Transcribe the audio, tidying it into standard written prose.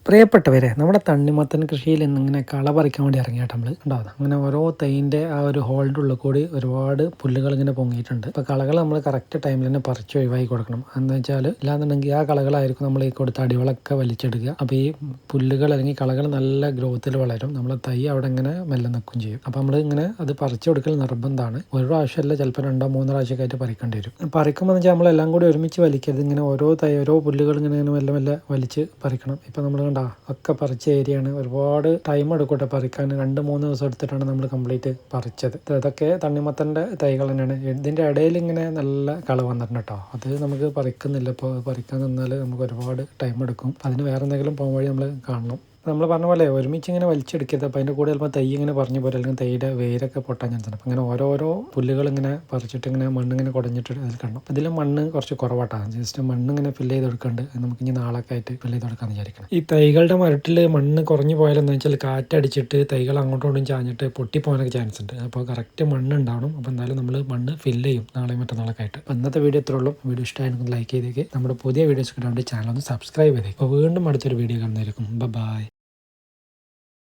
പ്രിയപ്പെട്ടവരെ, നമ്മുടെ തണ്ണിമത്തൻ കൃഷിയിൽ ഇന്നിങ്ങനെ കള പറിക്കാൻ വേണ്ടി ഇറങ്ങിയിട്ട് നമ്മൾ ഉണ്ടാവുന്നത് അങ്ങനെ ഓരോ തൈൻ്റെ ആ ഒരു ഹോളിൻ്റെ ഉള്ളിൽ കൂടി ഒരുപാട് പുല്ലുകൾ ഇങ്ങനെ പൊങ്ങിയിട്ടുണ്ട്. അപ്പോൾ കളകൾ നമ്മൾ കറക്റ്റ് ടൈമിൽ തന്നെ പറിച്ച് ഒഴിവാക്കി കൊടുക്കണം. എന്താ വെച്ചാൽ ഇല്ലാന്നുണ്ടെങ്കിൽ ആ കളകളായിരിക്കും നമ്മൾ ഈ കൊടുത്ത അടിവളൊക്കെ വലിച്ചെടുക്കുക. അപ്പോൾ ഈ പുല്ലുകൾ അല്ലെങ്കിൽ കളകൾ നല്ല ഗ്രോത്തിൽ വളരും. നമ്മളെ തൈ അവിടെ ഇങ്ങനെ മെല്ലെ നിൽക്കും ചെയ്യും. അപ്പോൾ നമ്മൾ ഇങ്ങനെ അത് പറിച്ചു കൊടുക്കൽ നിർബന്ധമാണ്. ഒരു പ്രാവശ്യമല്ല, ചിലപ്പോൾ 2-3 പ്രാവശ്യമൊക്കെ ആയിട്ട് പറിക്കേണ്ടി വരും. പറിക്കുമ്പോൾ എന്ന് വെച്ചാൽ നമ്മളെല്ലാം കൂടി ഒരുമിച്ച് വലിക്കരുത്. ഇങ്ങനെ ഓരോ പുല്ലുകൾ ഇങ്ങനെ മെല്ലെ മെല്ലെ വലിച്ച് പറിക്കണം. ഇപ്പം നമ്മൾ ഒക്കെ പറിച്ച ഏരിയയാണ്. ഒരുപാട് ടൈം എടുക്കട്ടെ പറിക്കാൻ. 2-3 ദിവസം എടുത്തിട്ടാണ് നമ്മൾ കംപ്ലീറ്റ് പറിച്ചത്. ഇതൊക്കെ തണ്ണിമത്തൻ്റെ തൈകൾ തന്നെയാണ്. ഇതിൻ്റെ ഇടയിൽ ഇങ്ങനെ നല്ല കള വന്നിട്ടുണ്ട് കേട്ടോ. അത് നമുക്ക് പറിക്കുന്നില്ല. ഇപ്പോൾ പറിക്കാൻ നിന്നാൽ നമുക്ക് ഒരുപാട് ടൈം എടുക്കും. അതിന് വേറെ എന്തെങ്കിലും പോകാൻ വഴി നമ്മൾ കാണണം. നമ്മൾ പറഞ്ഞ പോലെ ഒരുമിച്ച് ഇങ്ങനെ വലിച്ചെടുക്കരുത്. അപ്പോൾ അതിൻ്റെ കൂടെ ചിലപ്പോൾ തൈ ഇങ്ങനെ പറഞ്ഞു പോലെ, അല്ലെങ്കിൽ തൈയുടെ വേരൊക്കെ പൊട്ടാൻ ചാൻസ് ഉണ്ട്. അപ്പോൾ ഇങ്ങനെ ഓരോരോ പുല്ലുകൾ ഇങ്ങനെ പറിച്ചിട്ട് ഇങ്ങനെ മണ്ണിങ്ങനെ കുടഞ്ഞിട്ട് അതിൽ കാണണം. അപ്പോൾ ഇതിൽ മണ്ണ് കുറച്ച് കുറവാട്ടാണ്. ജസ്റ്റ് മണ്ണിങ്ങനെ ഫില്ല് ചെയ്ത് കൊടുക്കുന്നുണ്ട്. നമുക്ക് ഇനി നാളൊക്കെ ആയിട്ട് ഫില്ല് ചെയ്ത് കൊടുക്കാമെന്ന് വിചാരിക്കണം. ഈ തൈകളുടെ മരട്ടിൽ മണ്ണ് കുറഞ്ഞു പോയാലെന്ന് വെച്ചാൽ കാറ്റടിച്ചിട്ട് തൈകൾ അങ്ങോട്ടും ഇങ്ങോട്ടും ചാഞ്ഞിട്ട് പൊട്ടിപ്പോകാനൊക്കെ ചാൻസ് ഉണ്ട്. അപ്പോൾ കറക്റ്റ് മണ്ണ് ഉണ്ടാവണം. അപ്പോൾ എന്തായാലും നമ്മൾ മണ്ണ് ഫില്ല് ചെയ്യും നാളെയും മറ്റന്നാളൊക്കെ ആയിട്ട്. അപ്പോൾ ഇന്നത്തെ വീഡിയോ ഇത്രേ ഉള്ളൂ. വീഡിയോ ഇഷ്ടമായിരുന്നു ലൈക്ക് ചെയ്തേക്ക്. നമ്മുടെ പുതിയ വീഡിയോസ് കിട്ടാൻ വേണ്ടി ചാനൽ ഒന്ന് സബ്സ്ക്രൈബ് ചെയ്തേക്ക്. അപ്പോൾ വീണ്ടും അടുത്തൊരു വീഡിയോ കാണുന്നതായിരിക്കും. ബൈ.